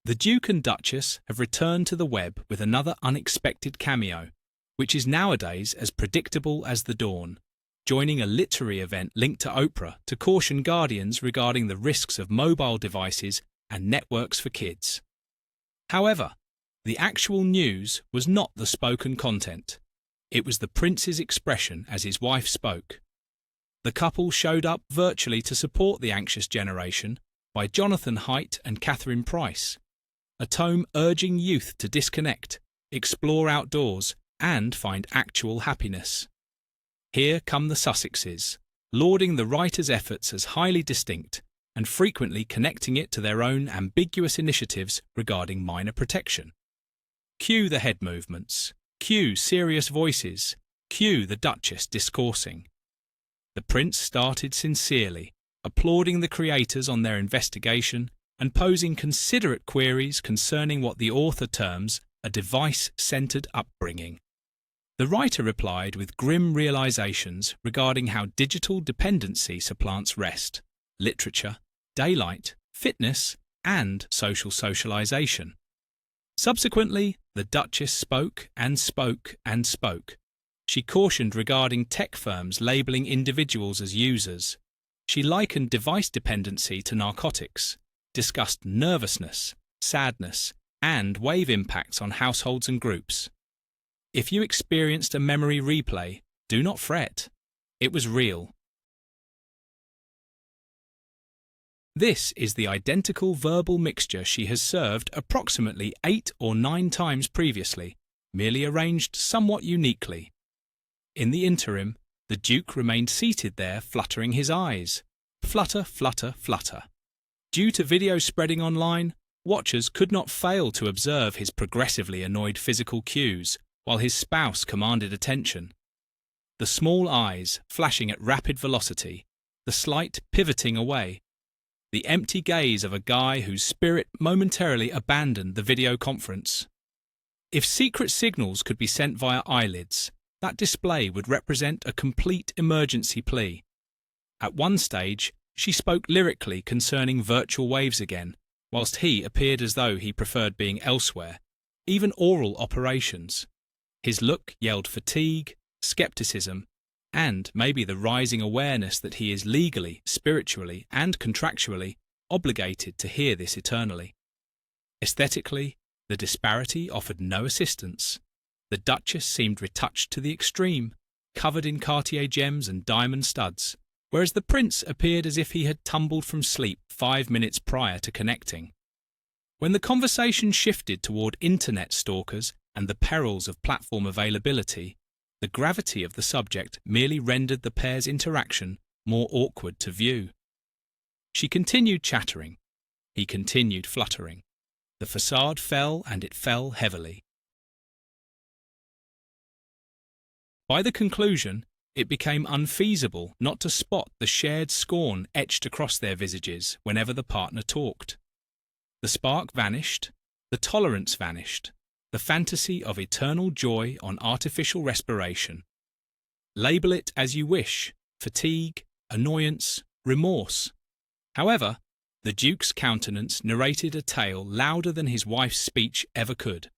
The Duke and Duchess have returned to the web with another unexpected cameo, which is nowadays as predictable as the dawn, joining a literary event linked to Oprah to caution guardians regarding the risks of mobile devices and networks for kids. However, the actual news was not the spoken content. It was the prince's expression as his wife spoke. The couple showed up virtually to support the anxious generation by Jonathan Haidt and Catherine Price, a tome urging youth to disconnect, explore outdoors, and find actual happiness. Here come the Sussexes, lauding the writer's efforts as highly distinct and frequently connecting it to their own ambiguous initiatives regarding minor protection. Cue the head movements, cue serious voices, cue the Duchess discoursing. The prince started sincerely, applauding the creators on their investigation and posing considerate queries concerning what the author terms a device-centered upbringing. The writer replied with grim realizations regarding how digital dependency supplants rest, literature, daylight, fitness, and social socialization. Subsequently, the Duchess spoke and spoke and spoke. She cautioned regarding tech firms labeling individuals as users. She likened device dependency to narcotics, discussed nervousness, sadness, and wave impacts on households and groups. If you experienced a memory replay, do not fret. It was real. This is the identical verbal mixture she has served approximately 8 or 9 times previously, merely arranged somewhat uniquely. In the interim, the Duke remained seated there fluttering his eyes. Flutter, flutter, flutter. Due to video spreading online, watchers could not fail to observe his progressively annoyed physical cues, while his spouse commanded attention. The small eyes flashing at rapid velocity, the slight pivoting away, the empty gaze of a guy whose spirit momentarily abandoned the video conference. If secret signals could be sent via eyelids, that display would represent a complete emergency plea. At one stage, she spoke lyrically concerning virtual waves again, whilst he appeared as though he preferred being elsewhere, even oral operations. His look yelled fatigue, skepticism, and maybe the rising awareness that he is legally, spiritually, and contractually obligated to hear this eternally. Aesthetically, the disparity offered no assistance. The Duchess seemed retouched to the extreme, covered in Cartier gems and diamond studs, whereas the prince appeared as if he had tumbled from sleep 5 minutes prior to connecting. When the conversation shifted toward internet stalkers and the perils of platform availability, the gravity of the subject merely rendered the pair's interaction more awkward to view. She continued chattering. He continued fluttering. The facade fell, and it fell heavily. By the conclusion, it became unfeasible not to spot the shared scorn etched across their visages whenever the partner talked. The spark vanished, the tolerance vanished, the fantasy of eternal joy on artificial respiration. Label it as you wish: fatigue, annoyance, remorse. However, the Duke's countenance narrated a tale louder than his wife's speech ever could.